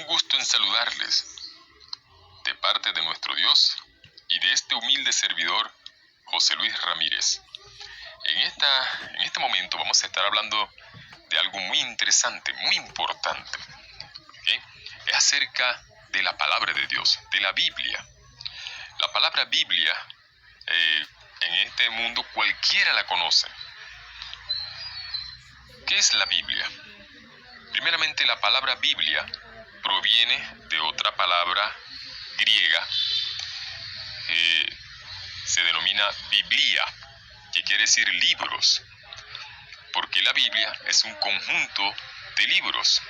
gusto en saludarles, de parte de nuestro Dios y de este humilde servidor, José Luis Ramírez. En este momento vamos a estar hablando de algo muy interesante, muy importante, ¿okay? Es acerca de la palabra de Dios, de la Biblia. La palabra Biblia, en este mundo cualquiera la conoce. ¿Qué es la Biblia? Primeramente, la palabra Biblia proviene de otra palabra griega que se denomina Biblia, que quiere decir libros, porque la Biblia es un conjunto de libros.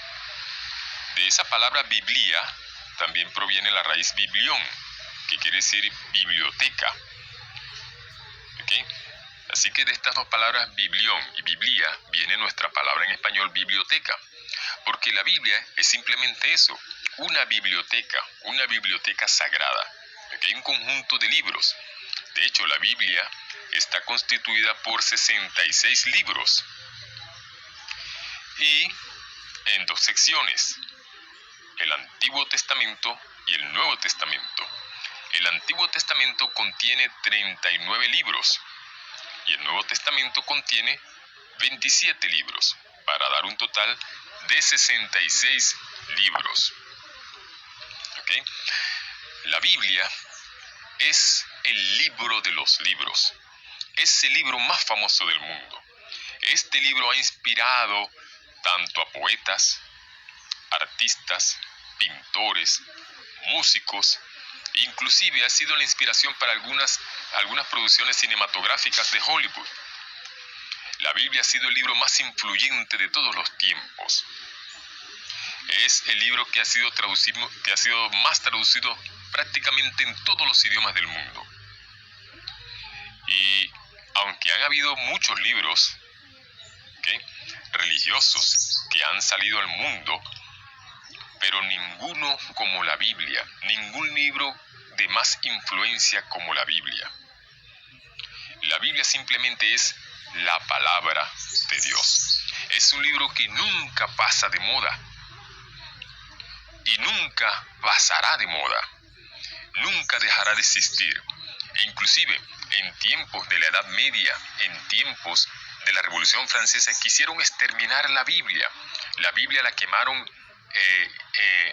De esa palabra Biblia también proviene la raíz biblión, que quiere decir biblioteca. ¿Okay? Así que de estas dos palabras, biblión y biblia, viene nuestra palabra en español biblioteca, porque la Biblia es simplemente eso, una biblioteca sagrada, ¿okay? Un conjunto de libros. De hecho, la Biblia está constituida por 66 libros y en dos secciones, el Antiguo Testamento y el Nuevo Testamento. El Antiguo Testamento contiene 39 libros y el Nuevo Testamento contiene 27 libros, para dar un total de 66 libros. ¿Okay? La Biblia es el libro de los libros. Es el libro más famoso del mundo. Este libro ha inspirado tanto a poetas, artistas, pintores, músicos, inclusive ha sido la inspiración para algunas producciones cinematográficas de Hollywood. La Biblia ha sido el libro más influyente de todos los tiempos. Es el libro que ha sido más traducido prácticamente en todos los idiomas del mundo. Y aunque han habido muchos libros, ¿okay?, religiosos que han salido al mundo, pero ninguno como la Biblia, ningún libro de más influencia como la Biblia. La Biblia simplemente es la palabra de Dios. Es un libro que nunca pasa de moda y nunca pasará de moda. Nunca dejará de existir. Inclusive en tiempos de la Edad Media, en tiempos de la Revolución Francesa, quisieron exterminar la Biblia. La Biblia la quemaron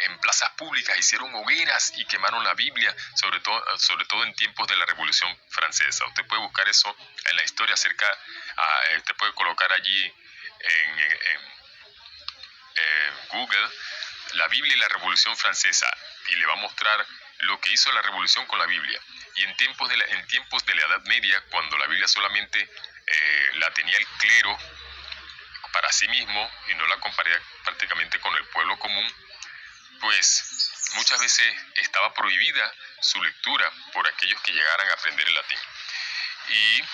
en plazas públicas, hicieron hogueras y quemaron la Biblia, sobre todo en tiempos de la Revolución Francesa. Usted puede buscar eso en la historia usted puede colocar allí en Google la Biblia y la Revolución Francesa y le va a mostrar lo que hizo la Revolución con la Biblia. Y en tiempos de la Edad Media, cuando la Biblia solamente la tenía el clero para sí mismo y no la compartía prácticamente con el pueblo común, pues muchas veces estaba prohibida su lectura por aquellos que llegaran a aprender el latín. Y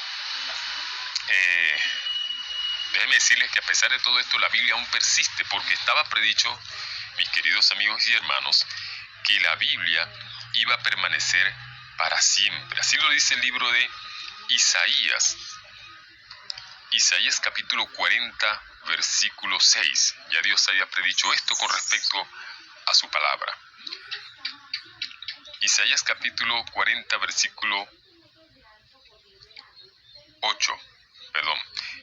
déjenme decirles que a pesar de todo esto, la Biblia aún persiste, porque estaba predicho, mis queridos amigos y hermanos, que la Biblia iba a permanecer para siempre. Así lo dice el libro de Isaías. Isaías capítulo 40, versículo 6. Ya Dios había predicho esto con respecto a su palabra. Isaías capítulo 40, versículo 8.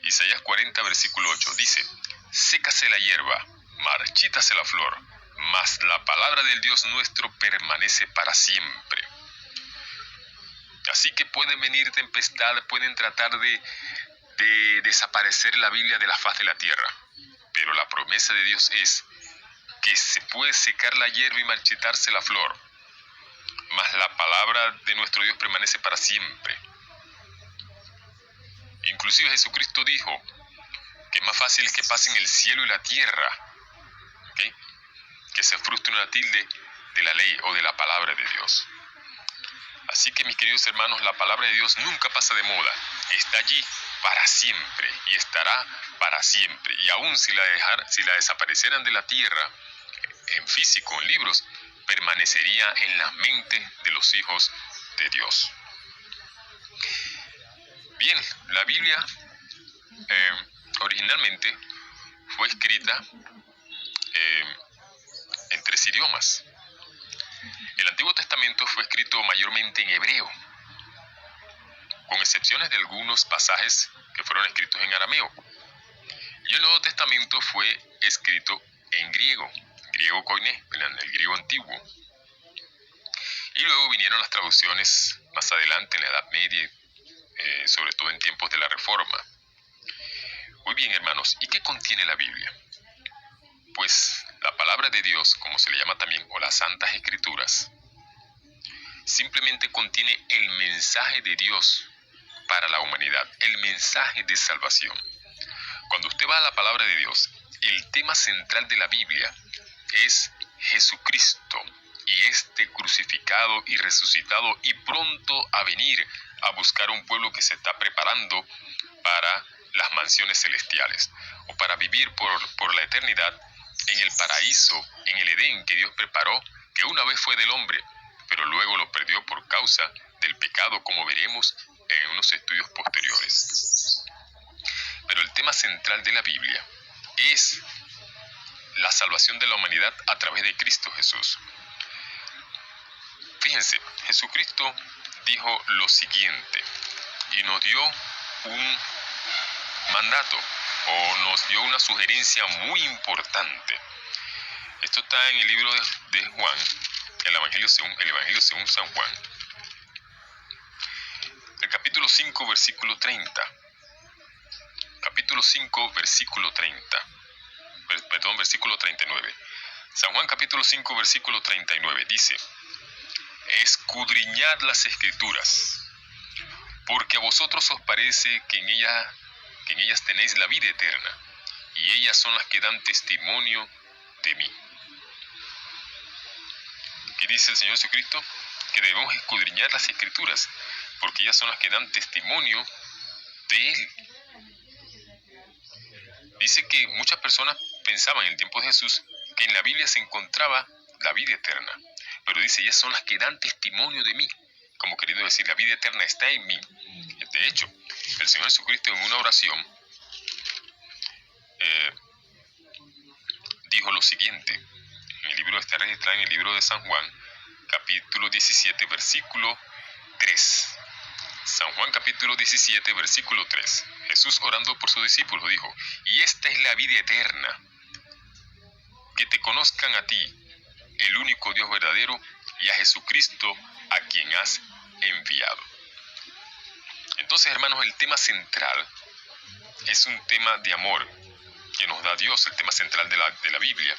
Isaías 40, versículo 8. Dice: sécase la hierba, marchítase la flor, mas la palabra del Dios nuestro permanece para siempre. Así que pueden venir tempestades, pueden tratar de desaparecer la Biblia de la faz de la tierra, pero la promesa de Dios es que se puede secar la hierba y marchitarse la flor, mas la palabra de nuestro Dios permanece para siempre. Inclusive Jesucristo dijo que es más fácil es que pasen el cielo y la tierra, ¿okay?, que se frustre una tilde de la ley o de la palabra de Dios. Así que, mis queridos hermanos, la palabra de Dios nunca pasa de moda, está allí para siempre y estará para siempre. Y aún si la desaparecieran de la tierra, en físico, en libros, permanecería en la mente de los hijos de Dios. Bien, la Biblia originalmente fue escrita en 3 idiomas. El Antiguo Testamento fue escrito mayormente en hebreo, con excepciones de algunos pasajes que fueron escritos en arameo. Y el Nuevo Testamento fue escrito en griego koiné, el griego antiguo. Y luego vinieron las traducciones más adelante en la Edad Media, sobre todo en tiempos de la Reforma. Muy bien, hermanos, ¿y qué contiene la Biblia? Pues la palabra de Dios, como se le llama también, o las Santas Escrituras, simplemente contiene el mensaje de Dios para la humanidad, el mensaje de salvación. Cuando usted va a la palabra de Dios, el tema central de la Biblia es Jesucristo y este crucificado y resucitado y pronto a venir a buscar un pueblo que se está preparando para las mansiones celestiales o para vivir por la eternidad en el paraíso, en el Edén que Dios preparó, que una vez fue del hombre, pero luego lo perdió por causa del pecado, como veremos en unos estudios posteriores. Pero el tema central de la Biblia es la salvación de la humanidad a través de Cristo Jesús. Fíjense, Jesucristo dijo lo siguiente y nos dio un mandato o nos dio una sugerencia muy importante. Esto está en el libro de Juan, el Evangelio según San Juan, el capítulo 5, versículo 30. Capítulo 5, versículo 30. Versículo 39. San Juan capítulo 5, versículo 39 dice: escudriñad las Escrituras, porque a vosotros os parece que en ellas tenéis la vida eterna, y ellas son las que dan testimonio de mí. ¿Qué dice el Señor Jesucristo? Que debemos escudriñar las Escrituras, porque ellas son las que dan testimonio de Él. Dice que muchas personas pensaban en el tiempo de Jesús que en la Biblia se encontraba la vida eterna, pero dice, ellas son las que dan testimonio de mí, como queriendo decir, la vida eterna está en mí. De hecho, el Señor Jesucristo en una oración dijo lo siguiente, en el libro está registrado en el libro de San Juan, capítulo 17, versículo 3. San Juan capítulo 17, versículo 3. Jesús orando por sus discípulos dijo: y esta es la vida eterna, que te conozcan a ti, el único Dios verdadero, y a Jesucristo a quien has enviado. Entonces, hermanos, el tema central es un tema de amor que nos da Dios, el tema central de la Biblia,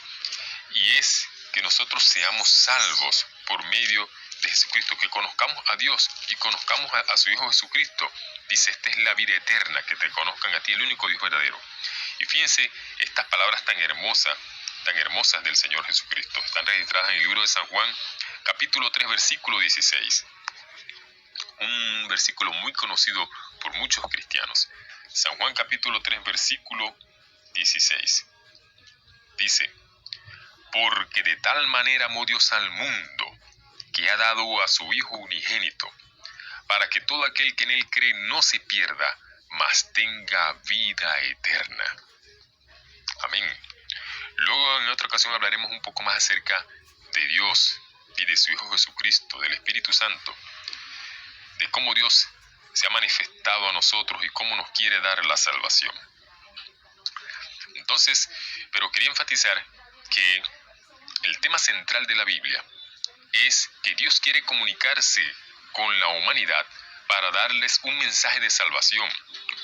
y es que nosotros seamos salvos por medio de Jesucristo, que conozcamos a Dios y conozcamos a su Hijo Jesucristo. Dice, esta es la vida eterna, que te conozcan a ti, el único Dios verdadero. Y fíjense estas palabras tan hermosas del Señor Jesucristo. Están registradas en el libro de San Juan, capítulo 3, versículo 16. Un versículo muy conocido por muchos cristianos. San Juan capítulo 3, versículo 16. Dice, porque de tal manera amó Dios al mundo, que ha dado a su Hijo unigénito, para que todo aquel que en él cree no se pierda, mas tenga vida eterna. Amén. Luego en otra ocasión hablaremos un poco más acerca de Dios y de su Hijo Jesucristo, del Espíritu Santo, de cómo Dios se ha manifestado a nosotros y cómo nos quiere dar la salvación. Entonces, pero quería enfatizar que el tema central de la Biblia es que Dios quiere comunicarse con la humanidad para darles un mensaje de salvación,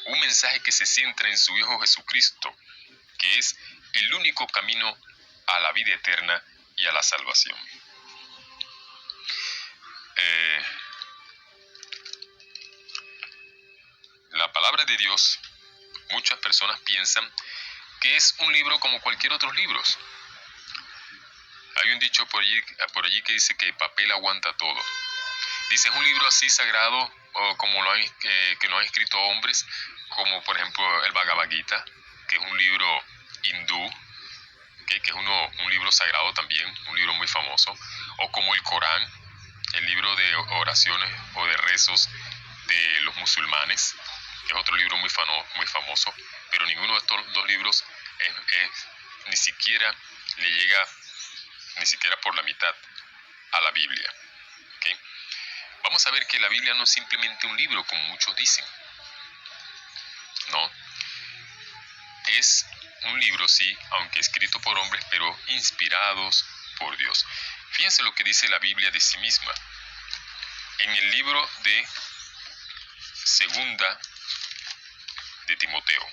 un mensaje que se centra en su Hijo Jesucristo, que es el único camino a la vida eterna y a la salvación. La palabra de Dios, muchas personas piensan que es un libro como cualquier otro libro. Hay un dicho por allí que dice que el papel aguanta todo. Dice, es un libro así sagrado, o como que lo han escrito hombres, como por ejemplo el Bhagavad Gita, que es un libro hindú, que es un libro sagrado también, un libro muy famoso, o como el Corán, el libro de oraciones o de rezos de los musulmanes, que es otro libro muy famoso, pero ninguno de estos dos libros ni siquiera le llega ni siquiera por la mitad, a la Biblia. ¿Okay? Vamos a ver que la Biblia no es simplemente un libro, como muchos dicen. No. Es un libro, sí, aunque escrito por hombres, pero inspirados por Dios. Fíjense lo que dice la Biblia de sí misma. En el libro de Segunda de Timoteo.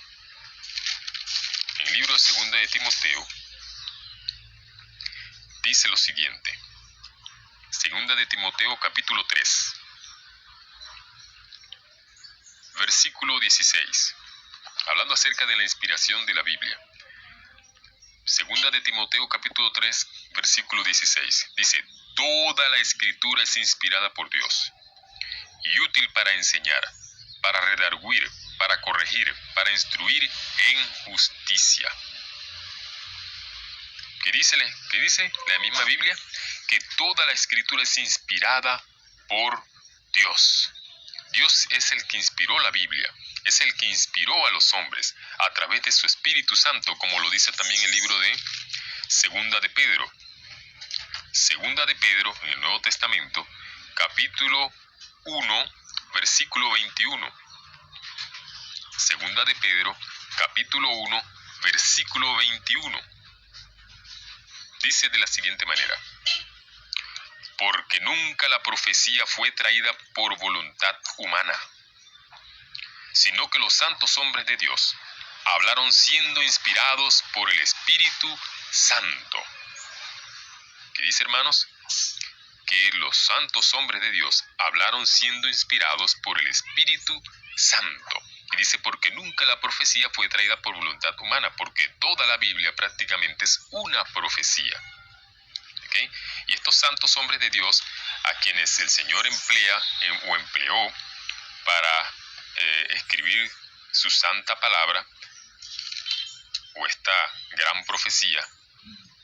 En el libro de Segunda de Timoteo dice lo siguiente. Segunda de Timoteo capítulo 3, versículo 16. Hablando acerca de la inspiración de la Biblia. Segunda de Timoteo capítulo 3, versículo 16. Dice, toda la escritura es inspirada por Dios y útil para enseñar, para redarguir, para corregir, para instruir en justicia. ¿Qué dice la misma Biblia? Que toda la escritura es inspirada por Dios. Dios es el que inspiró la Biblia, es el que inspiró a los hombres a través de su Espíritu Santo, como lo dice también el libro de Segunda de Pedro. Segunda de Pedro, en el Nuevo Testamento, capítulo 1, versículo 21. Segunda de Pedro, capítulo 1, versículo 21. Dice de la siguiente manera. Porque nunca la profecía fue traída por voluntad humana, sino que los santos hombres de Dios hablaron siendo inspirados por el Espíritu Santo. ¿Qué dice, hermanos? Que los santos hombres de Dios hablaron siendo inspirados por el Espíritu Santo. Y dice, porque nunca la profecía fue traída por voluntad humana, porque toda la Biblia prácticamente es una profecía. ¿Okay? Y estos santos hombres de Dios, a quienes el Señor empleó para escribir su santa palabra, o esta gran profecía,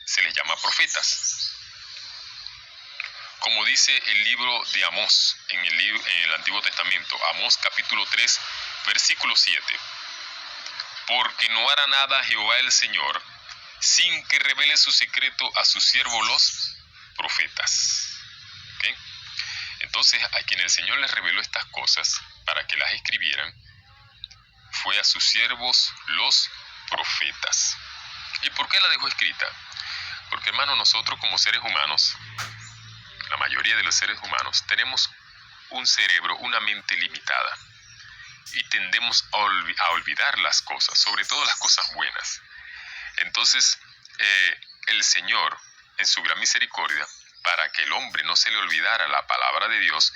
se les llama profetas. Como dice el libro de Amós, en el Antiguo Testamento, Amós capítulo 3, versículo 7. Porque no hará nada Jehová el Señor, sin que revele su secreto a sus siervos los profetas. ¿Okay? Entonces, a quien el Señor les reveló estas cosas para que las escribieran, fue a sus siervos los profetas. ¿Y por qué la dejó escrita? Porque, hermano, nosotros como seres humanos, la mayoría de los seres humanos, tenemos un cerebro, una mente limitada, y tendemos a olvidar las cosas, sobre todo las cosas buenas. Entonces, el Señor, en su gran misericordia, para que el hombre no se le olvidara la palabra de Dios,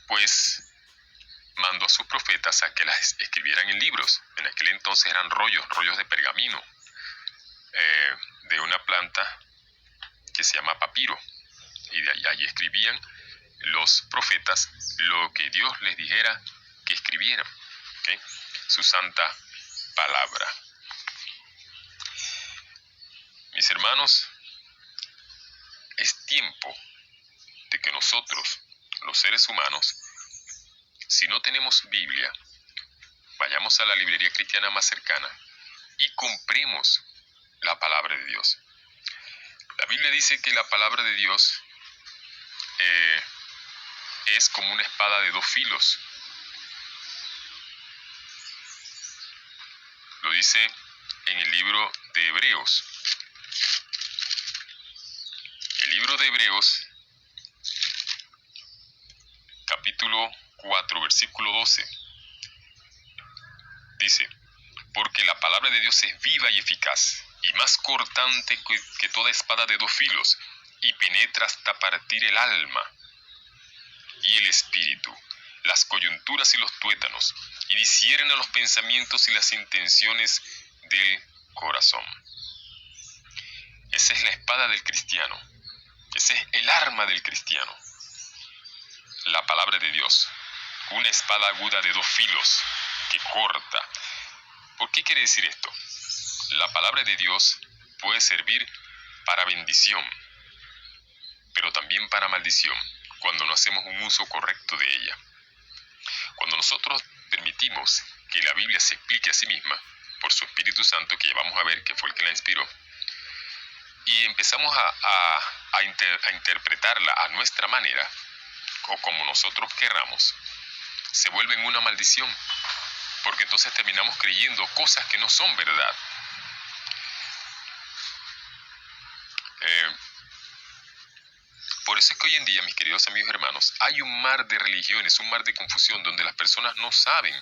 pues mandó a sus profetas a que las escribieran en libros. En aquel entonces eran rollos de pergamino, de una planta que se llama papiro, y de allí escribían los profetas lo que Dios les dijera que escribieran, ¿okay? Su santa palabra. Mis hermanos, es tiempo de que nosotros, los seres humanos, si no tenemos Biblia, vayamos a la librería cristiana más cercana y compremos la palabra de Dios. La Biblia dice que la palabra de Dios es como una espada de dos filos. Lo dice en el libro de Hebreos. El libro de Hebreos, capítulo 4, versículo 12, dice, porque la palabra de Dios es viva y eficaz, y más cortante que toda espada de dos filos, y penetra hasta partir el alma y el espíritu, las coyunturas y los tuétanos, y discierne los pensamientos y las intenciones del corazón. Esa es la espada del cristiano. Ese es el arma del cristiano. La palabra de Dios. Una espada aguda de dos filos que corta. ¿Por qué quiere decir esto? La palabra de Dios puede servir para bendición, pero también para maldición, cuando no hacemos un uso correcto de ella. Cuando nosotros permitimos que la Biblia se explique a sí misma, por su Espíritu Santo, que ya vamos a ver que fue el que la inspiró, y empezamos a interpretarla a nuestra manera, o como nosotros querramos, se vuelven una maldición, porque entonces terminamos creyendo cosas que no son verdad. Por eso es que hoy en día, mis queridos amigos y hermanos, hay un mar de religiones, un mar de confusión, donde las personas no saben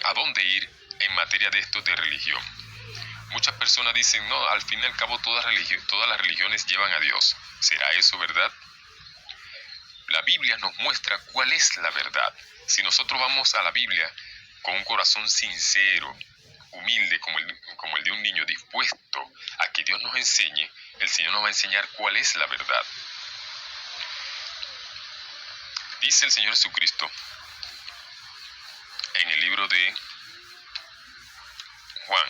a dónde ir en materia de esto de religión. Muchas personas dicen, no, al fin y al cabo todas las religiones llevan a Dios. ¿Será eso verdad? La Biblia nos muestra cuál es la verdad. Si nosotros vamos a la Biblia con un corazón sincero, humilde, como el de un niño, dispuesto a que Dios nos enseñe, el Señor nos va a enseñar cuál es la verdad. Dice el Señor Jesucristo en el libro de Juan,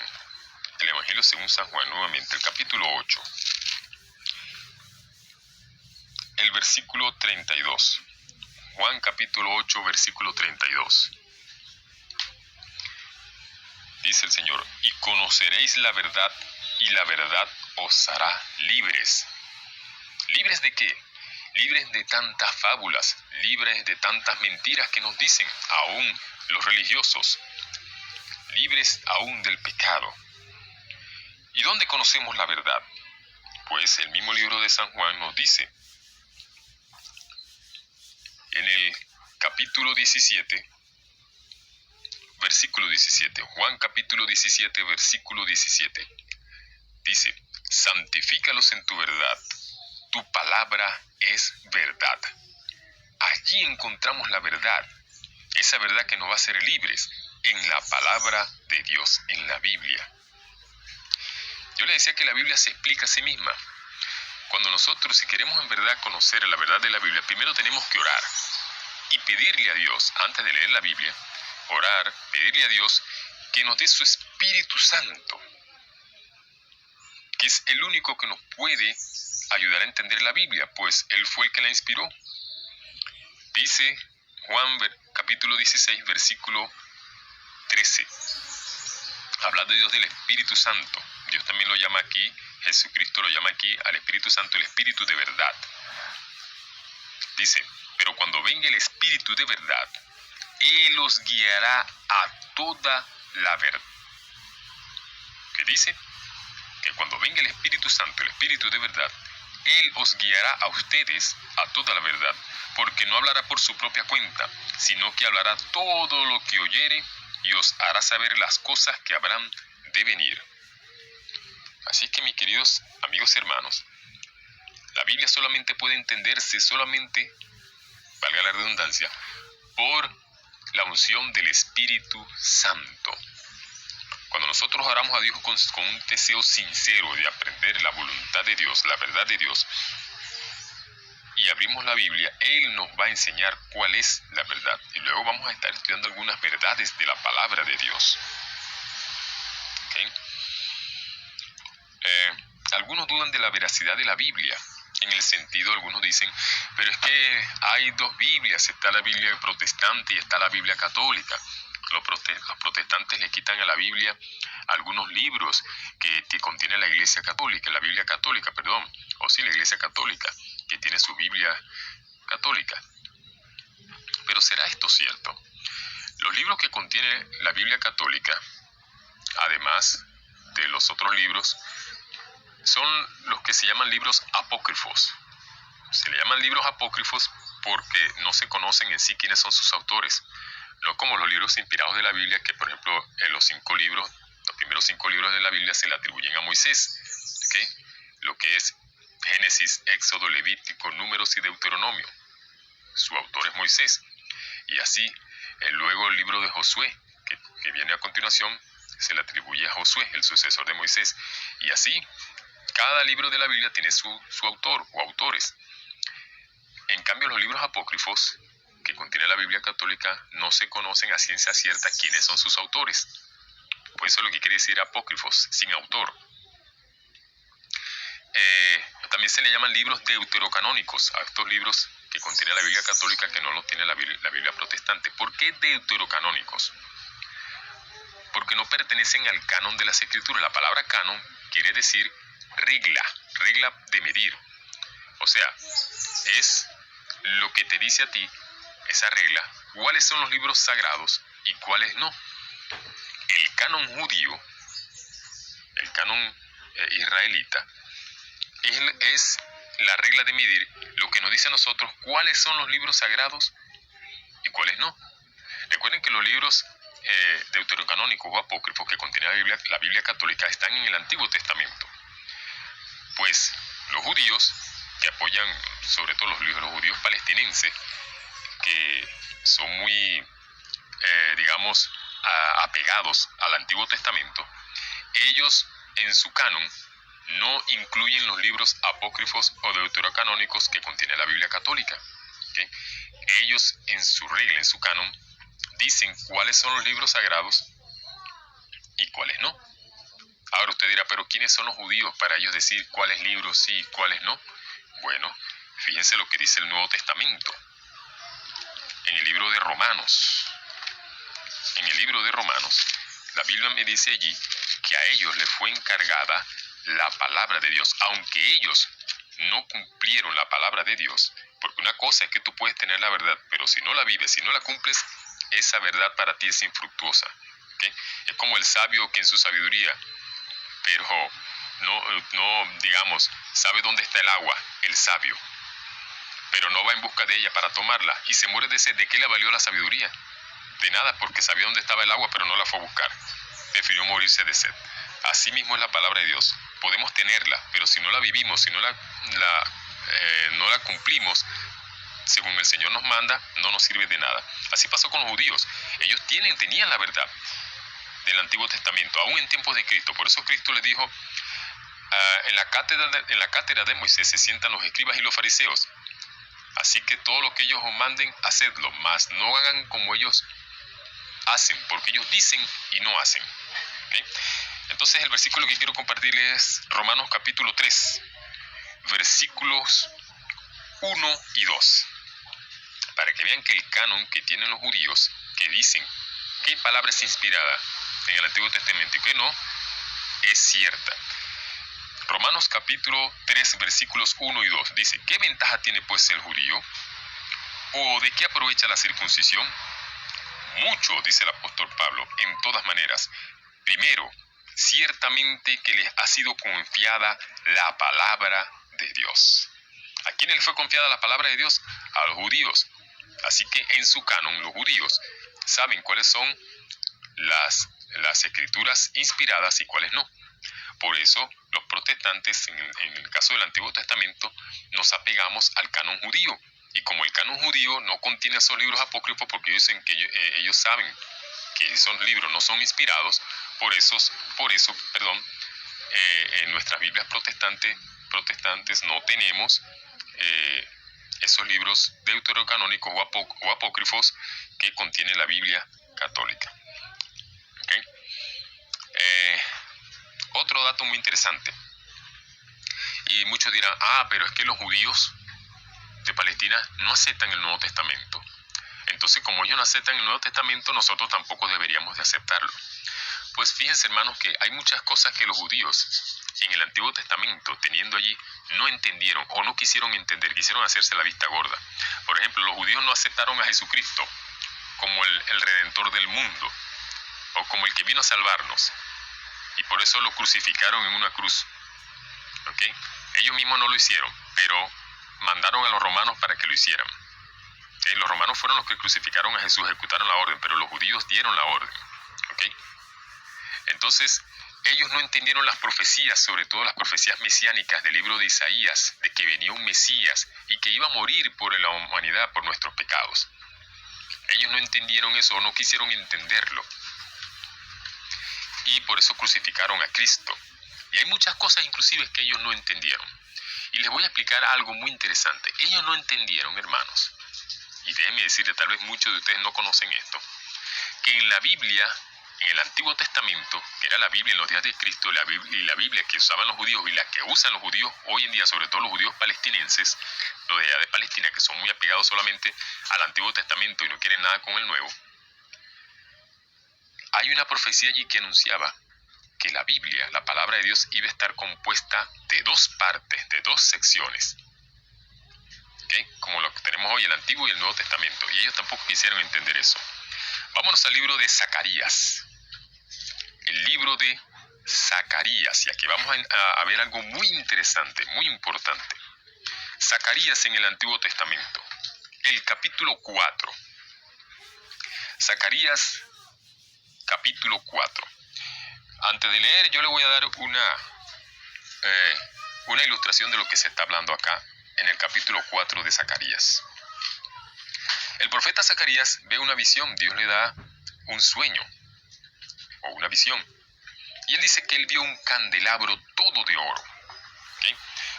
el Evangelio según San Juan, nuevamente, el capítulo 8, el versículo 32. Juan capítulo 8, versículo 32. Dice el Señor, y conoceréis la verdad, y la verdad os hará libres. ¿Libres de qué? Libres de tantas fábulas, libres de tantas mentiras que nos dicen aún los religiosos, libres aún del pecado. ¿Y dónde conocemos la verdad? Pues el mismo libro de San Juan nos dice, en el capítulo 17, versículo 17, Juan capítulo 17, versículo 17, dice, santifícalos en tu verdad, tu palabra es verdad. Allí encontramos la verdad, esa verdad que nos va a hacer libres, en la palabra de Dios, en la Biblia. Yo le decía que la Biblia se explica a sí misma. Cuando nosotros, si queremos en verdad conocer la verdad de la Biblia, primero tenemos que orar y pedirle a Dios, antes de leer la Biblia, orar, pedirle a Dios que nos dé su Espíritu Santo, que es el único que nos puede ayudar a entender la Biblia, pues Él fue el que la inspiró. Dice Juan capítulo 16, versículo 13, habla de Dios del Espíritu Santo. Dios también lo llama aquí, Jesucristo lo llama aquí al Espíritu Santo, el Espíritu de verdad. Dice, pero cuando venga el Espíritu de verdad, Él os guiará a toda la verdad. ¿Qué dice? Que cuando venga el Espíritu Santo, el Espíritu de verdad, Él os guiará a ustedes a toda la verdad, porque no hablará por su propia cuenta, sino que hablará todo lo que oyere y os hará saber las cosas que habrán de venir. Así que, mis queridos amigos y hermanos, la Biblia solamente puede entenderse, valga la redundancia, por la unción del Espíritu Santo. Cuando nosotros oramos a Dios con un deseo sincero de aprender la voluntad de Dios, la verdad de Dios, y abrimos la Biblia, Él nos va a enseñar cuál es la verdad. Y luego vamos a estar estudiando algunas verdades de la palabra de Dios. ¿Okay? Algunos dudan de la veracidad de la Biblia. En el sentido, algunos dicen, pero es que hay dos Biblias, está la Biblia protestante y está la Biblia católica. Los protestantes le quitan a la Biblia algunos libros que contiene la Iglesia Católica, la Biblia Católica, la Iglesia Católica, que tiene su Biblia Católica. Pero ¿será esto cierto? Los libros que contiene la Biblia Católica, además de los otros libros, son los que se llaman libros apócrifos. Se le llaman libros apócrifos porque no se conocen en sí quiénes son sus autores. No como los libros inspirados de la Biblia, que por ejemplo los primeros 5 libros de la Biblia se le atribuyen a Moisés, ¿okay? Lo que es Génesis, Éxodo, Levítico, Números y Deuteronomio. Su autor es Moisés. Y así, luego el libro de Josué, que viene a continuación, se le atribuye a Josué, el sucesor de Moisés. Y así, cada libro de la Biblia tiene su autor o autores. En cambio, los libros apócrifos que contiene la Biblia Católica no se conocen a ciencia cierta quiénes son sus autores. Por eso es lo que quiere decir apócrifos, sin autor. También se le llaman libros deuterocanónicos a estos libros que contiene la Biblia Católica que no los tiene la Biblia protestante. ¿Por qué deuterocanónicos? porque no pertenecen al canon de las Escrituras. La palabra canon quiere decir regla de medir. O sea, es lo que te dice a ti, esa regla, cuáles son los libros sagrados y cuáles no. El canon judío, el canon israelita, es la regla de medir, lo que nos dice a nosotros cuáles son los libros sagrados y cuáles no. Recuerden que los libros deuterocanónicos o apócrifos que contiene la Biblia católica están en el Antiguo Testamento. Pues los judíos, que apoyan sobre todo los judíos palestinenses, que son muy, digamos, apegados al Antiguo Testamento, ellos en su canon no incluyen los libros apócrifos o deuterocanónicos que contiene la Biblia católica. ¿Okay? Ellos en su regla, en su canon, dicen cuáles son los libros sagrados y cuáles no. Ahora usted dirá, pero ¿quiénes son los judíos para ellos decir cuáles libros sí y cuáles no? Bueno, fíjense lo que dice el Nuevo Testamento. En el libro de Romanos, la Biblia me dice allí que a ellos les fue encargada la palabra de Dios, aunque ellos no cumplieron la palabra de Dios, porque una cosa es que tú puedes tener la verdad, pero si no la vives, si no la cumples, esa verdad para ti es infructuosa. ¿Okay? Es como el sabio que en su sabiduría, pero no, digamos, sabe dónde está el agua, el sabio, pero no va en busca de ella para tomarla y se muere de sed. ¿De qué le valió la sabiduría? De nada, porque sabía dónde estaba el agua, pero no la fue a buscar. Prefirió morirse de sed. Así mismo es la palabra de Dios. Podemos tenerla, pero si no la vivimos, si no la cumplimos, según el Señor nos manda, no nos sirve de nada. Así pasó con los judíos. Ellos tenían la verdad del Antiguo Testamento, aún en tiempos de Cristo. Por eso Cristo les dijo, en la cátedra de Moisés se sientan los escribas y los fariseos. Así que todo lo que ellos os manden, hacedlo, mas no hagan como ellos hacen, porque ellos dicen y no hacen. ¿Okay? Entonces el versículo que quiero compartirles es Romanos capítulo 3, versículos 1 y 2. Para que vean que el canon que tienen los judíos, que dicen qué palabra es inspirada en el Antiguo Testamento y qué no, es cierta. Romanos capítulo 3, versículos 1 y 2 dice, ¿qué ventaja tiene pues el judío? ¿O de qué aprovecha la circuncisión? Mucho, dice el apóstol Pablo, en todas maneras. Primero, ciertamente que les ha sido confiada la palabra de Dios. ¿A quién les fue confiada la palabra de Dios? A los judíos. Así que en su canon los judíos saben cuáles son las escrituras inspiradas y cuáles no. Por eso los protestantes, en el caso del Antiguo Testamento, nos apegamos al canon judío. Y como el canon judío no contiene esos libros apócrifos, porque dicen que ellos saben que esos libros no son inspirados, por eso, en nuestras Biblias protestantes no tenemos esos libros deuterocanónicos o apócrifos que contiene la Biblia católica. ¿Okay? Otro dato muy interesante, y muchos dirán, pero es que los judíos de Palestina no aceptan el Nuevo Testamento. Entonces, como ellos no aceptan el Nuevo Testamento, nosotros tampoco deberíamos de aceptarlo. Pues fíjense, hermanos, que hay muchas cosas que los judíos en el Antiguo Testamento, teniendo allí, no entendieron o no quisieron entender, quisieron hacerse la vista gorda. Por ejemplo, los judíos no aceptaron a Jesucristo como el Redentor del mundo o como el que vino a salvarnos, y por eso lo crucificaron en una cruz. ¿Okay? Ellos mismos no lo hicieron, pero mandaron a los romanos para que lo hicieran. ¿Okay? Los romanos fueron los que crucificaron a Jesús, ejecutaron la orden, pero los judíos dieron la orden. ¿Okay? Entonces, ellos no entendieron las profecías, sobre todo las profecías mesiánicas del libro de Isaías, de que venía un Mesías y que iba a morir por la humanidad, por nuestros pecados. Ellos no entendieron eso, no quisieron entenderlo. Y por eso crucificaron a Cristo. Y hay muchas cosas inclusive que ellos no entendieron. Y les voy a explicar algo muy interesante. Ellos no entendieron, hermanos, y déjenme decirles, tal vez muchos de ustedes no conocen esto, que en la Biblia, en el Antiguo Testamento, que era la Biblia en los días de Cristo, y la Biblia que usaban los judíos y la que usan los judíos hoy en día, sobre todo los judíos palestinenses, los de allá de Palestina, que son muy apegados solamente al Antiguo Testamento y no quieren nada con el Nuevo, hay una profecía allí que anunciaba que la Biblia, la palabra de Dios, iba a estar compuesta de dos partes, de dos secciones. ¿Okay? Como lo que tenemos hoy, el Antiguo y el Nuevo Testamento. Y ellos tampoco quisieron entender eso. Vámonos al libro de Zacarías. El libro de Zacarías. Y aquí vamos a ver algo muy interesante, muy importante. Zacarías en el Antiguo Testamento. El capítulo 4. Zacarías, capítulo 4. Antes de leer, yo le voy a dar una ilustración de lo que se está hablando acá en el capítulo 4 de Zacarías. El profeta Zacarías ve una visión. Dios le da un sueño o una visión. Y él dice que él vio un candelabro todo de oro. ¿Okay?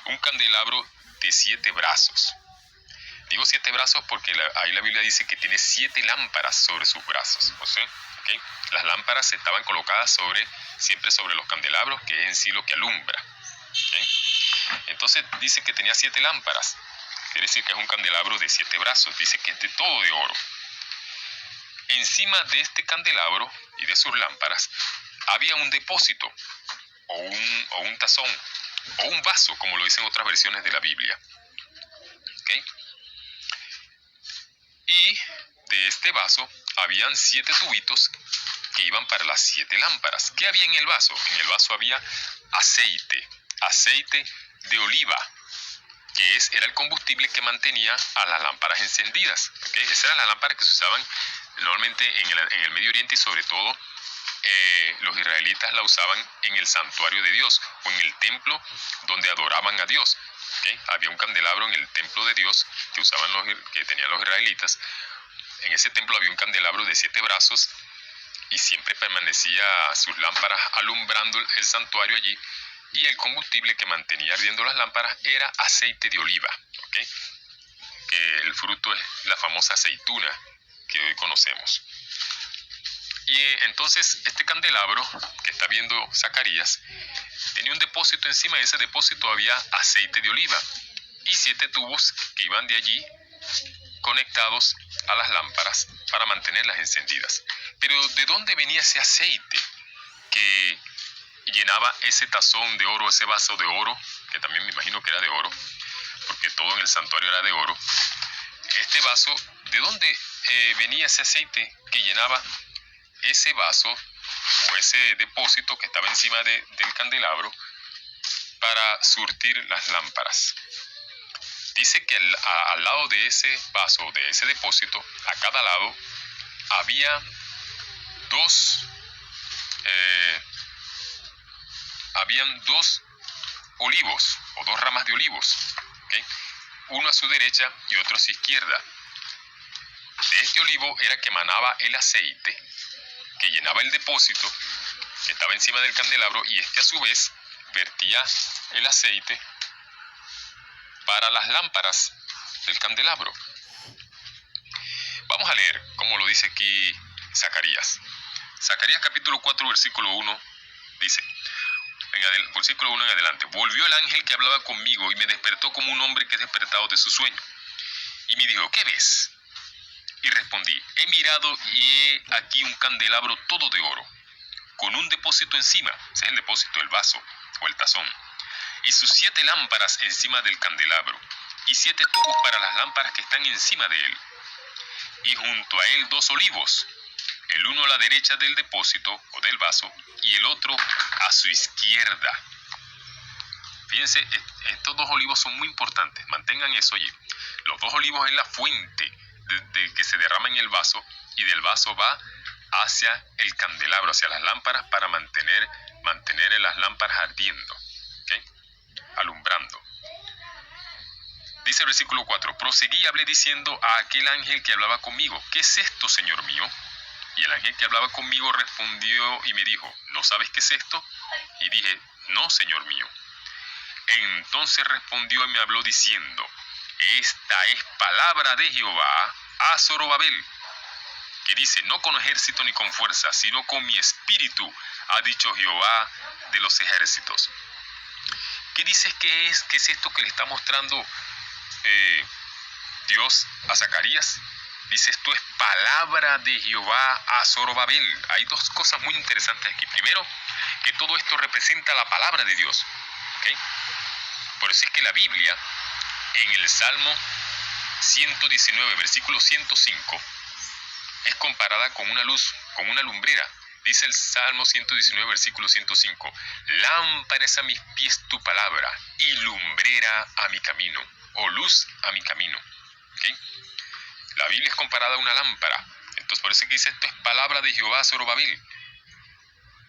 Un candelabro de 7 brazos. Digo 7 brazos porque ahí la Biblia dice que tiene 7 lámparas sobre sus brazos. ¿Okay? Las lámparas estaban colocadas siempre sobre los candelabros, que es en sí lo que alumbra. ¿Okay? Entonces dice que tenía 7 lámparas. Quiere decir que es un candelabro de 7 brazos. Dice que es de todo de oro. Encima de este candelabro y de sus lámparas había un depósito o un tazón o un vaso, como lo dicen otras versiones de la Biblia. ¿Okay? Y de este vaso habían 7 tubitos que iban para las 7 lámparas. ¿Qué había en el vaso? En el vaso había aceite de oliva, que era el combustible que mantenía a las lámparas encendidas. ¿Okay? Esas eran las lámparas que se usaban normalmente en el Medio Oriente y sobre todo los israelitas la usaban en el santuario de Dios o en el templo donde adoraban a Dios. ¿Okay? Había un candelabro en el templo de Dios que tenían los israelitas. En ese templo había un candelabro de 7 brazos y siempre permanecía sus lámparas alumbrando el santuario allí, y el combustible que mantenía ardiendo las lámparas era aceite de oliva. ¿Okay? Que el fruto es la famosa aceituna que hoy conocemos. Y entonces este candelabro que está viendo Zacarías tenía un depósito. Encima de ese depósito había aceite de oliva y 7 tubos que iban de allí conectados a las lámparas para mantenerlas encendidas. Pero ¿de dónde venía ese aceite que llenaba ese tazón de oro, ese vaso de oro, que también me imagino que era de oro, porque todo en el santuario era de oro? Este vaso, ¿de dónde venía ese aceite que llenaba ese vaso o ese depósito que estaba encima del candelabro para surtir las lámparas? Dice que al lado de ese vaso, de ese depósito, a cada lado, había dos olivos o 2 ramas de olivos. ¿Okay? Uno a su derecha y otro a su izquierda. De este olivo era que emanaba el aceite que llenaba el depósito que estaba encima del candelabro, y este a su vez vertía el aceite para las lámparas del candelabro. Vamos a leer como lo dice aquí Zacarías. Zacarías capítulo 4 versículo 1 dice, versículo 1 en adelante: volvió el ángel que hablaba conmigo y me despertó como un hombre que es despertado de su sueño. Y me dijo, ¿qué ves? Y respondí, he mirado y he aquí un candelabro todo de oro, con un depósito encima, ese es el depósito, el vaso o el tazón, y sus 7 lámparas encima del candelabro, y 7 tubos para las lámparas que están encima de él, y junto a él 2 olivos, el uno a la derecha del depósito o del vaso, y el otro a su izquierda. Fíjense, estos 2 olivos son muy importantes, mantengan eso allí. Los 2 olivos es la fuente de que se derrama en el vaso, y del vaso va hacia el candelabro, hacia las lámparas, para mantener las lámparas ardiendo, ¿okay? Alumbrando. Dice el versículo 4, proseguí y hablé diciendo a aquel ángel que hablaba conmigo, ¿qué es esto, Señor mío? Y el ángel que hablaba conmigo respondió y me dijo, ¿no sabes qué es esto? Y dije, no, Señor mío. Entonces respondió y me habló diciendo, esta es palabra de Jehová a Zorobabel, que dice, no con ejército ni con fuerza, sino con mi espíritu, ha dicho Jehová de los ejércitos. ¿Qué dices que es? ¿Qué es esto que le está mostrando Dios a Zacarías? Dice, esto es palabra de Jehová a Zorobabel. Hay dos cosas muy interesantes aquí. Primero, que todo esto representa la palabra de Dios. ¿Okay? Por eso es que la Biblia, en el Salmo 119, versículo 105, es comparada con una luz, con una lumbrera. Dice el Salmo 119, versículo 105, lámpara es a mis pies tu palabra y lumbrera a mi camino, o luz a mi camino. ¿Okay? La Biblia es comparada a una lámpara. Entonces por eso es que dice, esto es palabra de Jehová a Zorobabel,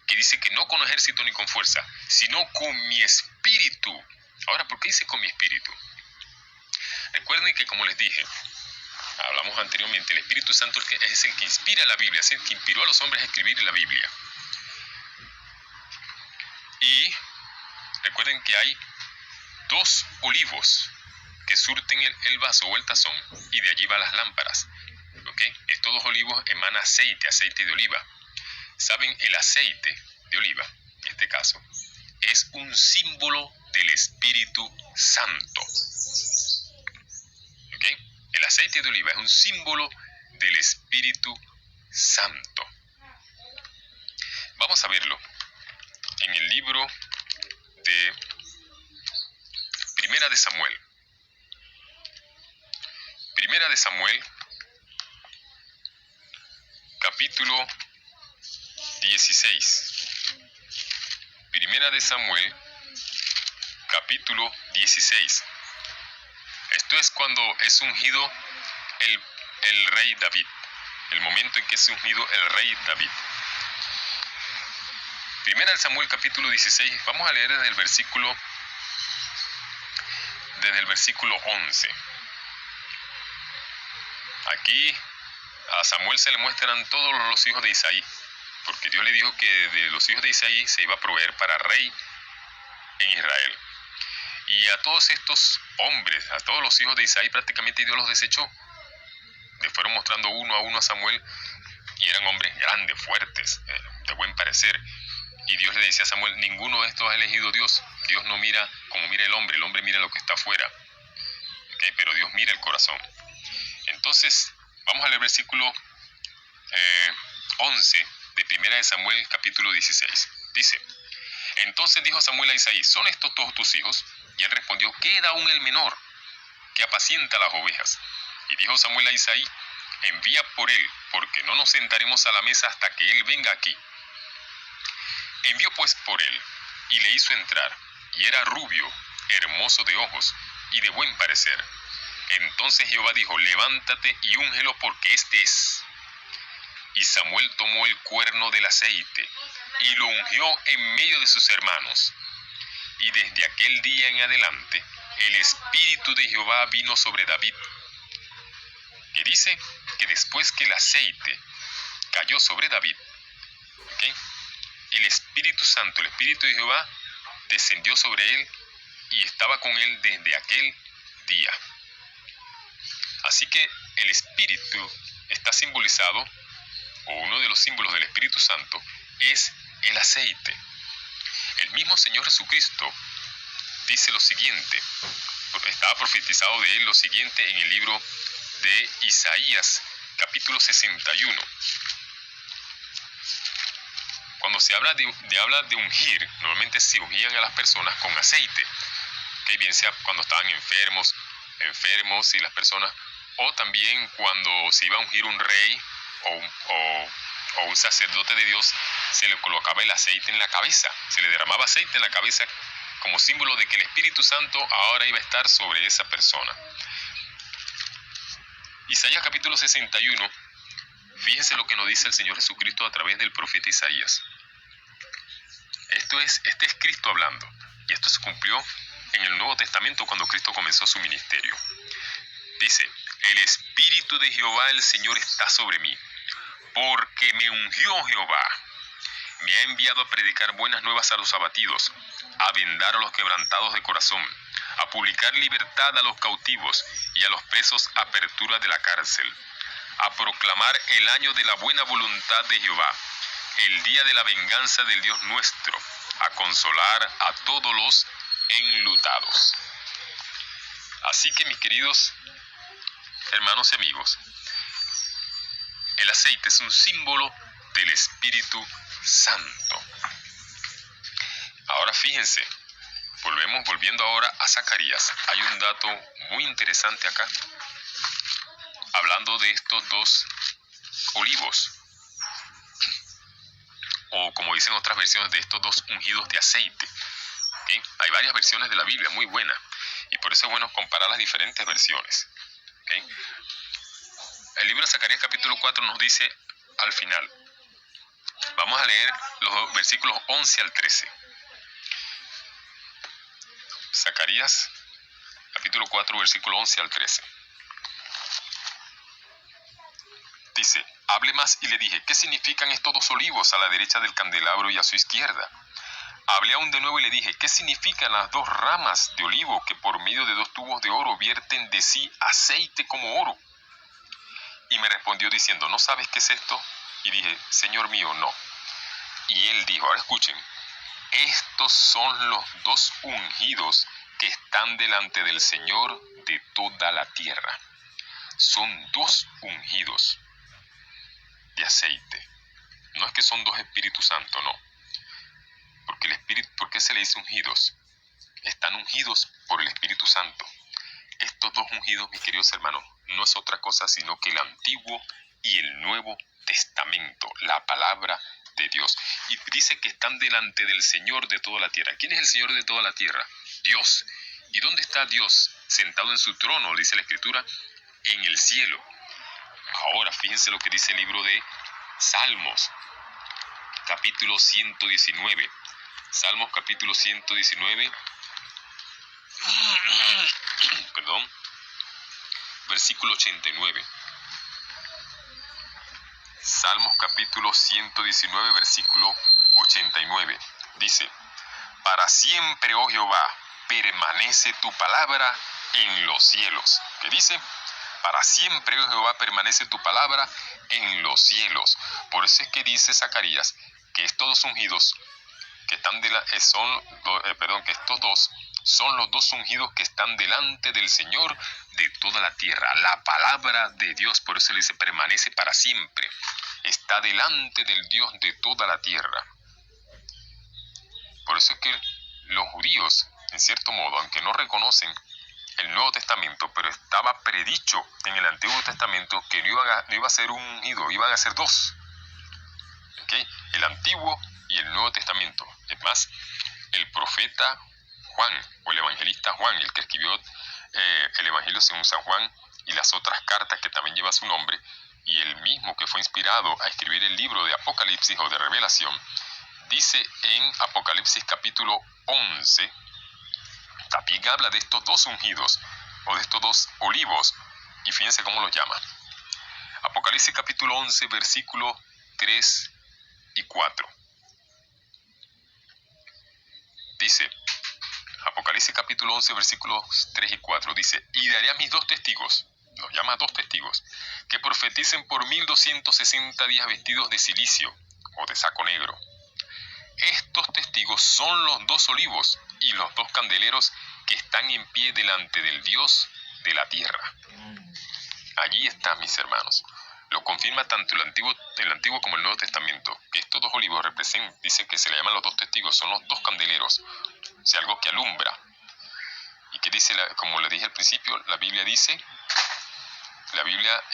que dice que no con ejército ni con fuerza, sino con mi espíritu. Ahora, ¿por qué dice con mi espíritu? Recuerden que, como les dije, hablamos anteriormente, el Espíritu Santo es el que inspira la Biblia, es el que inspiró a los hombres a escribir la Biblia. Y recuerden que hay dos olivos que surten el vaso o el tazón, y de allí van las lámparas. ¿Okay? Estos dos olivos emanan aceite de oliva. ¿Saben? El aceite de oliva, en este caso, es un símbolo del Espíritu Santo. ¿Okay? El aceite de oliva es un símbolo del Espíritu Santo. Vamos a verlo en el libro de Primera de Samuel. Primera de Samuel, capítulo 16. Primera de Samuel, capítulo 16. Esto es cuando es ungido el rey David. El momento en que es ungido el rey David. Primera de Samuel, capítulo 16. Vamos a leer desde el versículo 11. Aquí a Samuel se le muestran todos los hijos de Isaí, porque Dios le dijo que de los hijos de Isaí se iba a proveer para rey en Israel. Y a todos estos hombres, a todos los hijos de Isaí, prácticamente Dios los desechó. Le fueron mostrando uno a uno a Samuel, y eran hombres grandes, fuertes, de buen parecer. Y Dios le decía a Samuel, ninguno de estos ha elegido Dios. Dios no mira como mira el hombre mira lo que está afuera. ¿Okay? Pero Dios mira el corazón. Entonces, vamos a leer el versículo 11 de Primera de Samuel, capítulo 16. Dice, entonces dijo Samuel a Isaí, ¿son estos todos tus hijos? Y él respondió, queda aún el menor, que apacienta las ovejas. Y dijo Samuel a Isaí, envía por él, porque no nos sentaremos a la mesa hasta que él venga aquí. Envió pues por él, y le hizo entrar, y era rubio, hermoso de ojos, y de buen parecer. Entonces Jehová dijo, levántate y úngelo, porque este es. Y Samuel tomó el cuerno del aceite, y lo ungió en medio de sus hermanos. Y desde aquel día en adelante, el Espíritu de Jehová vino sobre David. Que dice que después que el aceite cayó sobre David, ¿okay? El Espíritu Santo, el Espíritu de Jehová, descendió sobre él y estaba con él desde aquel día. Así que el Espíritu está simbolizado, o uno de los símbolos del Espíritu Santo, es el aceite. El mismo Señor Jesucristo dice lo siguiente, estaba profetizado de él lo siguiente en el libro de Isaías, capítulo 61. Cuando se habla de ungir, normalmente se ungían a las personas con aceite, que bien sea cuando estaban enfermos y las personas, o también cuando se iba a ungir un rey o un sacerdote de Dios, se le colocaba el aceite en la cabeza, se le derramaba aceite en la cabeza como símbolo de que el Espíritu Santo ahora iba a estar sobre esa persona. Isaías capítulo 61, fíjense lo que nos dice el Señor Jesucristo a través del profeta Isaías. Este es Cristo hablando, y esto se cumplió en el Nuevo Testamento cuando Cristo comenzó su ministerio. Dice, el Espíritu de Jehová el Señor está sobre mí, porque me ungió Jehová. Me ha enviado a predicar buenas nuevas a los abatidos, a vendar a los quebrantados de corazón, a publicar libertad a los cautivos y a los presos apertura de la cárcel, a proclamar el año de la buena voluntad de Jehová, el día de la venganza del Dios nuestro, a consolar a todos los enlutados. Así que, mis queridos hermanos y amigos, El aceite es un símbolo del Espíritu Santo. Ahora fíjense, volviendo ahora a Zacarías. Hay un dato muy interesante acá, hablando de estos dos olivos, o como dicen otras versiones, de estos dos ungidos de aceite. ¿Okay? Hay varias versiones de la Biblia muy buenas, y por eso es bueno comparar las diferentes versiones. ¿Okay? El libro de Zacarías capítulo 4 nos dice al final, vamos a leer los versículos 11 al 13. Zacarías capítulo 4 versículo 11 al 13. Dice, hablé más y le dije, ¿qué significan estos dos olivos a la derecha del candelabro y a su izquierda? Hablé aún de nuevo y le dije, ¿qué significan las dos ramas de olivo que por medio de dos tubos de oro vierten de sí aceite como oro? Y me respondió diciendo, ¿no sabes qué es esto? Y dije, Señor mío, no. Y él dijo, ahora escuchen, estos son los dos ungidos que están delante del Señor de toda la tierra. Son dos ungidos de aceite. No es que son dos Espíritus Santos, no. Porque el Espíritu, ¿por qué se le dice ungidos? Están ungidos por el Espíritu Santo. Estos dos ungidos, mis queridos hermanos, no es otra cosa sino que el Antiguo y el Nuevo Testamento, la palabra de Dios. Y dice que están delante del Señor de toda la tierra. ¿Quién es el Señor de toda la tierra? Dios. ¿Y dónde está Dios? Sentado en su trono, dice la Escritura, en el cielo. Ahora, fíjense lo que dice el libro de Salmos, capítulo 119. Salmos, capítulo 119. Perdón. Versículo 89. Salmos, capítulo 119, versículo 89. Dice, para siempre, oh Jehová, permanece tu palabra en los cielos. ¿Qué dice? Para siempre, oh Jehová, permanece tu palabra en los cielos. Por eso es que dice Zacarías que estos dos ungidos que están que estos dos son los dos ungidos que están delante del Señor de toda la tierra. La palabra de Dios, por eso le dice, permanece para siempre. Está delante del Dios de toda la tierra. Por eso es que los judíos, en cierto modo, aunque no reconocen el Nuevo Testamento, pero estaba predicho en el Antiguo Testamento que no iba a ser un ungido, iban a ser dos. ¿Okay? El Antiguo y el Nuevo Testamento. Es más, el profeta Juan, o el evangelista Juan, el que escribió el Evangelio según San Juan y las otras cartas que también lleva su nombre, y el mismo que fue inspirado a escribir el libro de Apocalipsis o de Revelación, dice en Apocalipsis capítulo 11, también habla de estos dos ungidos, o de estos dos olivos, y fíjense cómo los llama. Apocalipsis capítulo 11, versículo 3 y 4. Dice, Apocalipsis capítulo 11, versículos 3 y 4, dice, y daré a mis dos testigos, los llama a dos testigos, que profeticen por 1260 días vestidos de cilicio o de saco negro. Estos testigos son los dos olivos y los dos candeleros que están en pie delante del Dios de la tierra. Allí está, mis hermanos. Lo confirma tanto el Antiguo como el Nuevo Testamento, que estos dos olivos representan, dice que se le llaman los dos testigos, son los dos candeleros, o sea, algo que alumbra. Y que dice, como le dije al principio, la Biblia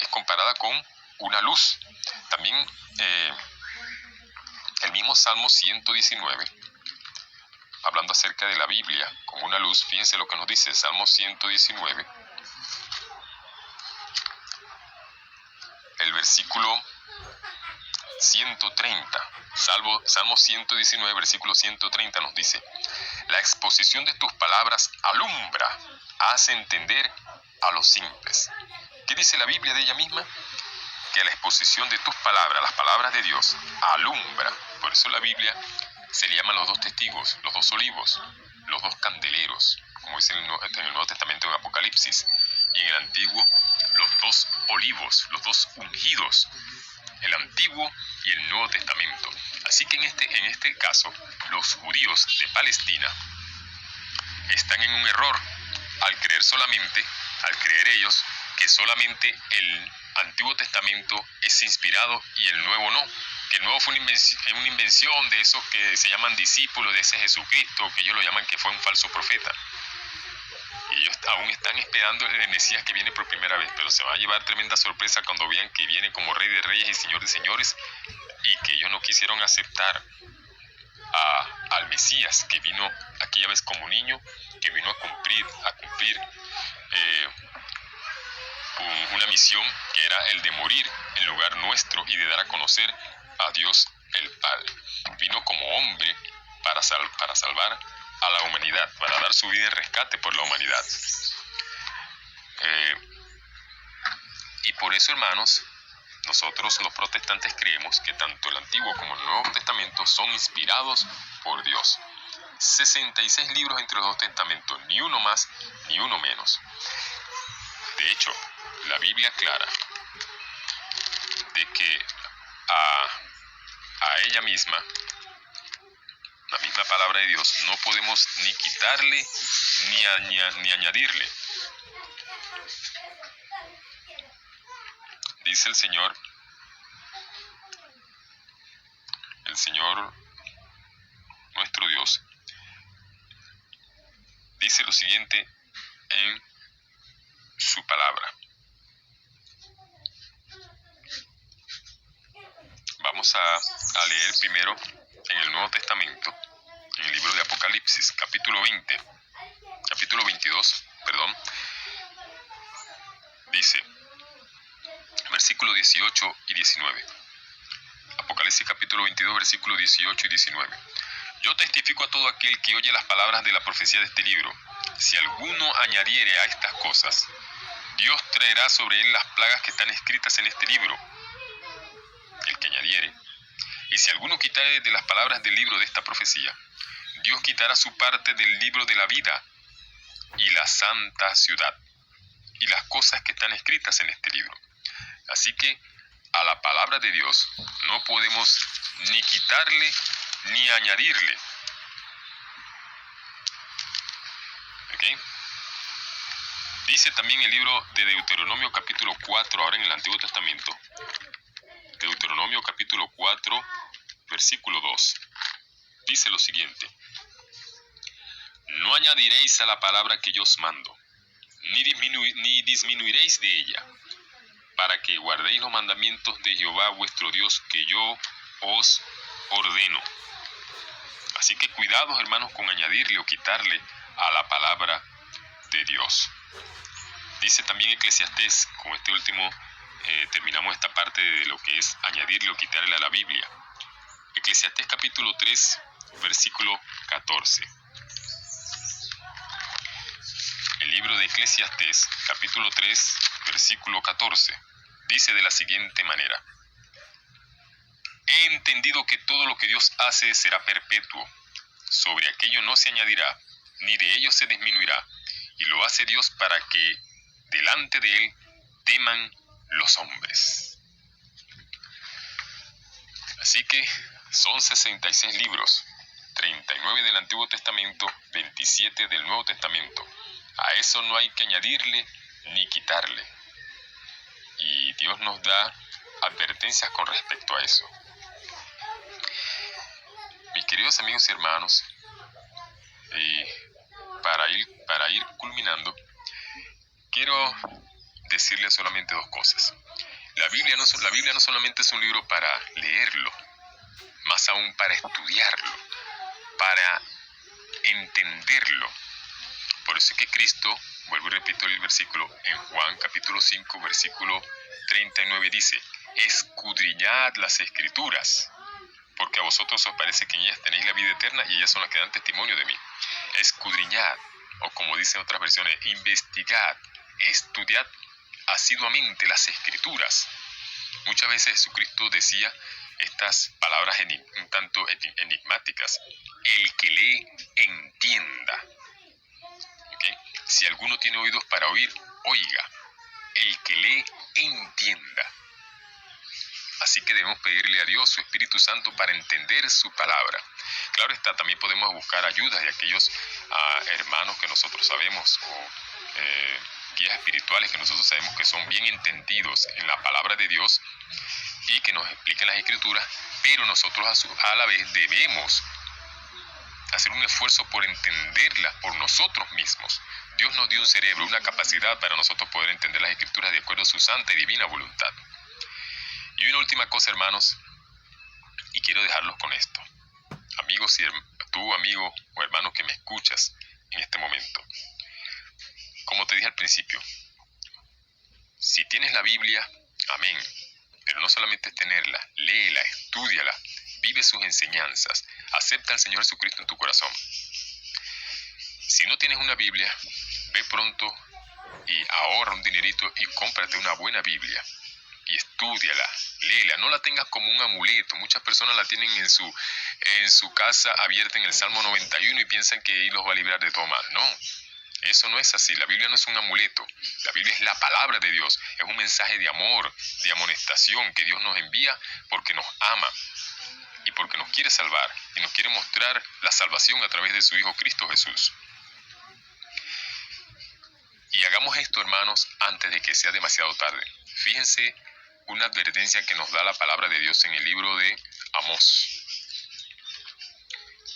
es comparada con una luz. También el mismo Salmo 119, hablando acerca de la Biblia como una luz, fíjense lo que nos dice Salmo 119, el versículo 130, Salmo 119, versículo 130 nos dice, la exposición de tus palabras alumbra, hace entender a los simples. ¿Qué dice la Biblia de ella misma? Que la exposición de tus palabras, las palabras de Dios, alumbra. Por eso la Biblia se le llaman los dos testigos, los dos olivos, los dos candeleros, como dice en el Nuevo Testamento en Apocalipsis, y en el Antiguo, los dos olivos, los dos ungidos, el Antiguo y el Nuevo Testamento. Así que en este caso, los judíos de Palestina están en un error al creer ellos que solamente el Antiguo Testamento es inspirado y el Nuevo no, que el Nuevo fue una invención de esos que se llaman discípulos de ese Jesucristo, que ellos lo llaman que fue un falso profeta. Y ellos aún están esperando el Mesías que viene por primera vez, pero se va a llevar tremenda sorpresa cuando vean que viene como Rey de Reyes y Señor de Señores, y que ellos no quisieron aceptar al Mesías que vino aquella vez como niño, que vino a cumplir una misión que era el de morir en lugar nuestro y de dar a conocer a Dios el Padre. Vino como hombre para salvar a la humanidad, para dar su vida en rescate por la humanidad. Y por eso, hermanos, nosotros los protestantes creemos que tanto el Antiguo como el Nuevo Testamento son inspirados por Dios. 66 libros entre los dos testamentos, ni uno más ni uno menos. De hecho, la Biblia aclara de que a ella misma, la misma palabra de Dios, no podemos ni quitarle ni añadirle. Dice el Señor nuestro Dios, dice lo siguiente en su palabra. Vamos a leer primero en el Nuevo Testamento, en el libro de Apocalipsis, capítulo 22, dice, versículos 18 y 19. Apocalipsis capítulo 22, versículos 18 y 19. Yo testifico a todo aquel que oye las palabras de la profecía de este libro. Si alguno añadiere a estas cosas, Dios traerá sobre él las plagas que están escritas en este libro. El que añadiere. Y si alguno quitare de las palabras del libro de esta profecía, Dios quitará su parte del libro de la vida y la santa ciudad y las cosas que están escritas en este libro. Así que a la palabra de Dios no podemos ni quitarle ni añadirle. ¿Ok? Dice también el libro de Deuteronomio capítulo 4, ahora en el Antiguo Testamento. Deuteronomio capítulo 4, versículo 2. Dice lo siguiente: no añadiréis a la palabra que yo os mando, ni disminuiréis de ella, para que guardéis los mandamientos de Jehová vuestro Dios que yo os ordeno. Así que cuidados, hermanos, con añadirle o quitarle a la palabra de Dios. Dice también Eclesiastés, con este último terminamos esta parte de lo que es añadirle o quitarle a la Biblia. Eclesiastés capítulo 3, versículo 14. El libro de Eclesiastés capítulo 3, versículo 14, dice de la siguiente manera: he entendido que todo lo que Dios hace será perpetuo, sobre aquello no se añadirá, ni de ello se disminuirá, y lo hace Dios para que delante de él teman los hombres. Así que son 66 libros, 39 del Antiguo Testamento, 27 del Nuevo Testamento. A eso no hay que añadirle ni quitarle. Y Dios nos da advertencias con respecto a eso. Mis queridos amigos y hermanos, para ir culminando, quiero decirles solamente dos cosas. La Biblia no solamente es un libro para leerlo, más aún para estudiarlo, para entenderlo. Por eso es que Cristo, vuelvo y repito el versículo, en Juan capítulo 5, versículo 39 dice: escudriñad las Escrituras, porque a vosotros os parece que en ellas tenéis la vida eterna y ellas son las que dan testimonio de mí. Escudriñad, o como dicen otras versiones, investigad, estudiad asiduamente las Escrituras. Muchas veces Jesucristo decía estas palabras un tanto enigmáticas: el que lee, entienda. ¿Okay? Si alguno tiene oídos para oír, oiga. El que lee, entienda. Así que debemos pedirle a Dios, su Espíritu Santo, para entender su palabra. Claro está, también podemos buscar ayuda de aquellos hermanos que nosotros sabemos o guías espirituales que nosotros sabemos que son bien entendidos en la palabra de Dios y que nos expliquen las Escrituras, pero nosotros a la vez debemos hacer un esfuerzo por entenderlas por nosotros mismos. Dios nos dio un cerebro, una capacidad para nosotros poder entender las Escrituras de acuerdo a su santa y divina voluntad. Y una última cosa, hermanos, y quiero dejarlos con esto. Amigos, y tú, amigo o hermano que me escuchas en este momento, como te dije al principio, si tienes la Biblia, amén, pero no solamente es tenerla, léela, estúdiala, vive sus enseñanzas, acepta al Señor Jesucristo en tu corazón. Si no tienes una Biblia, ve pronto y ahorra un dinerito y cómprate una buena Biblia y estúdiala, léela, no la tengas como un amuleto. Muchas personas la tienen en su casa abierta en el Salmo 91 y piensan que ahí los va a librar de todo mal. No, eso no es así. La Biblia no es un amuleto. La Biblia es la palabra de Dios, es un mensaje de amor, de amonestación que Dios nos envía porque nos ama y porque nos quiere salvar y nos quiere mostrar la salvación a través de su Hijo Cristo Jesús. Y hagamos esto, hermanos, antes de que sea demasiado tarde. Fíjense una advertencia que nos da la palabra de Dios en el libro de Amós.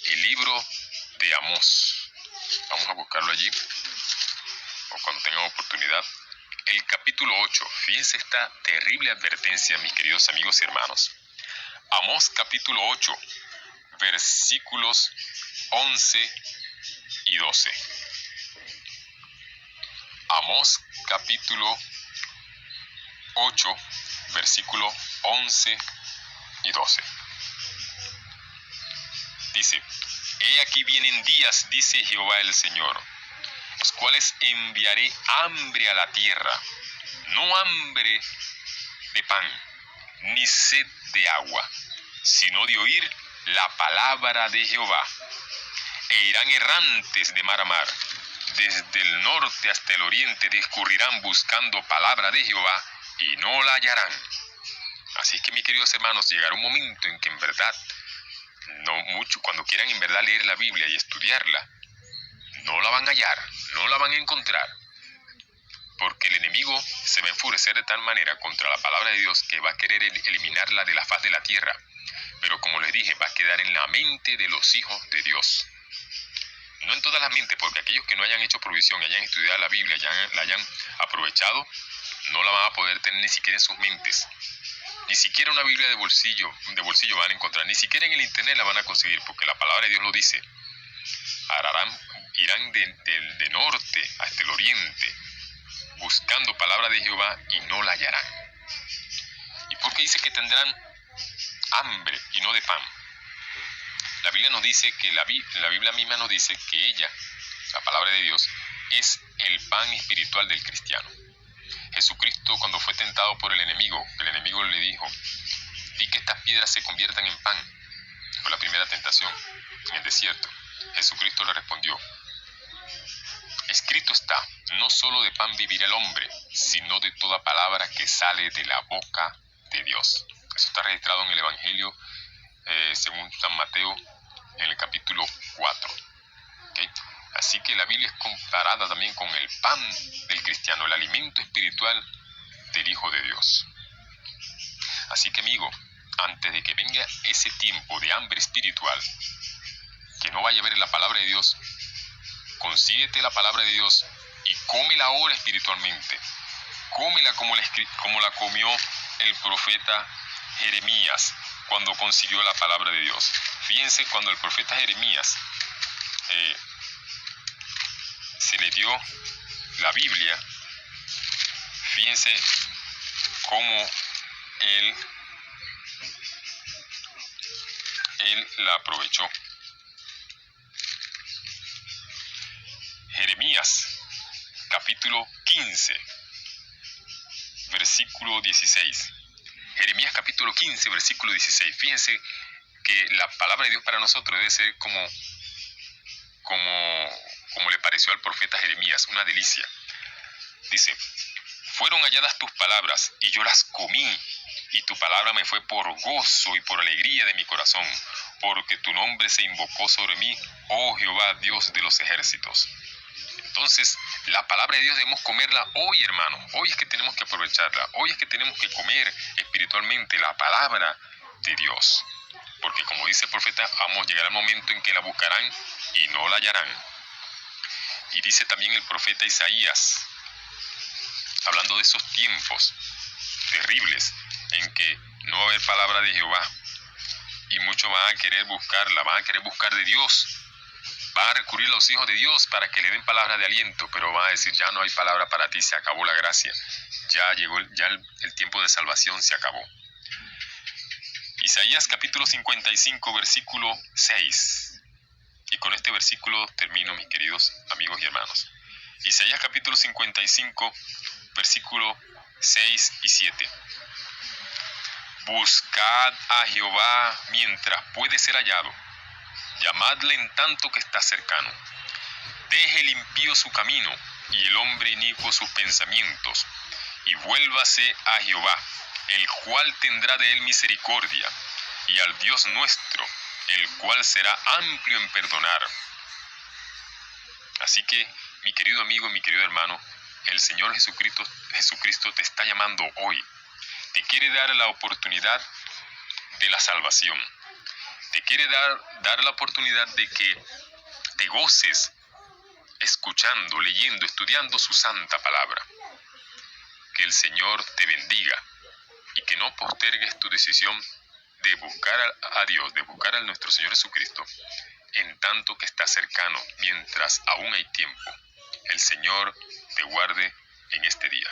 El libro de Amós. Vamos a buscarlo allí, o cuando tengamos oportunidad. El capítulo 8. Fíjense esta terrible advertencia, mis queridos amigos y hermanos. Amós capítulo 8, versículos 11 y 12. Amós capítulo 8, versículo 11 y 12. Dice: He aquí vienen días, dice Jehová el Señor, los cuales enviaré hambre a la tierra, no hambre de pan, ni sed de agua, sino de oír la palabra de Jehová. E irán errantes de mar a mar, desde el norte hasta el oriente discurrirán buscando palabra de Jehová, y no la hallarán. Así que, mis queridos hermanos, llegará un momento en que en verdad, cuando quieran en verdad leer la Biblia y estudiarla, no la van a hallar, no la van a encontrar, porque el enemigo se va a enfurecer de tal manera contra la palabra de Dios que va a querer eliminarla de la faz de la tierra. Pero como les dije, va a quedar en la mente de los hijos de Dios. No en todas las mentes, porque aquellos que no hayan hecho provisión, hayan estudiado la Biblia, la hayan aprovechado, no la van a poder tener ni siquiera en sus mentes. Ni siquiera una Biblia de bolsillo van a encontrar, ni siquiera en el internet la van a conseguir, porque la palabra de Dios lo dice. Irán de norte hasta el oriente, buscando palabra de Jehová, y no la hallarán. ¿Y por qué dice que tendrán hambre y no de pan? La Biblia nos dice que la Biblia misma nos dice que ella, la palabra de Dios, es el pan espiritual del cristiano. Jesucristo, cuando fue tentado por el enemigo le dijo: di que estas piedras se conviertan en pan. Fue la primera tentación en el desierto. Jesucristo le respondió: escrito está, no solo de pan vivirá el hombre, sino de toda palabra que sale de la boca de Dios. Eso está registrado en el Evangelio según San Mateo, en el capítulo 4. ¿Okay? Así que la Biblia es comparada también con el pan del cristiano, el alimento espiritual del Hijo de Dios. Así que, amigo, antes de que venga ese tiempo de hambre espiritual, que no vaya a ver la palabra de Dios, consíguete la palabra de Dios y cómela ahora espiritualmente. Cómela como la comió el profeta Jeremías cuando consiguió la palabra de Dios. Fíjense, cuando el profeta Jeremías se le dio la Biblia, fíjense cómo él la aprovechó. Jeremías, capítulo 15, versículo 16. Jeremías, capítulo 15, versículo 16. Fíjense que la palabra de Dios para nosotros debe ser como le pareció al profeta Jeremías, una delicia. Dice: fueron halladas tus palabras y yo las comí, y tu palabra me fue por gozo y por alegría de mi corazón, porque tu nombre se invocó sobre mí, oh Jehová, Dios de los ejércitos. Entonces, la palabra de Dios debemos comerla hoy, hermanos. Hoy es que tenemos que aprovecharla. Hoy es que tenemos que comer espiritualmente la palabra de Dios. Porque como dice el profeta, llegará el momento en que la buscarán y no la hallarán. Y dice también el profeta Isaías, hablando de esos tiempos terribles en que no va a haber palabra de Jehová. Y muchos van a querer buscarla, van a querer buscar de Dios. Van a recurrir a los hijos de Dios para que le den palabra de aliento, pero van a decir, ya no hay palabra para ti, se acabó la gracia. Ya llegó, el tiempo de salvación se acabó. Isaías capítulo 55, versículo 6. Y con este versículo termino, mis queridos amigos y hermanos. Isaías capítulo 55, versículo 6 y 7. Buscad a Jehová mientras puede ser hallado. Llamadle en tanto que está cercano. Deje el impío su camino y el hombre inicuo sus pensamientos, y vuélvase a Jehová, el cual tendrá de él misericordia, y al Dios nuestro, el cual será amplio en perdonar. Así que, mi querido amigo, mi querido hermano, el Señor Jesucristo te está llamando hoy. Te quiere dar la oportunidad de la salvación. Te quiere dar la oportunidad de que te goces escuchando, leyendo, estudiando su santa palabra. Que el Señor te bendiga y que no postergues tu decisión de buscar a Dios, de buscar a nuestro Señor Jesucristo, en tanto que está cercano, mientras aún hay tiempo. El Señor te guarde en este día.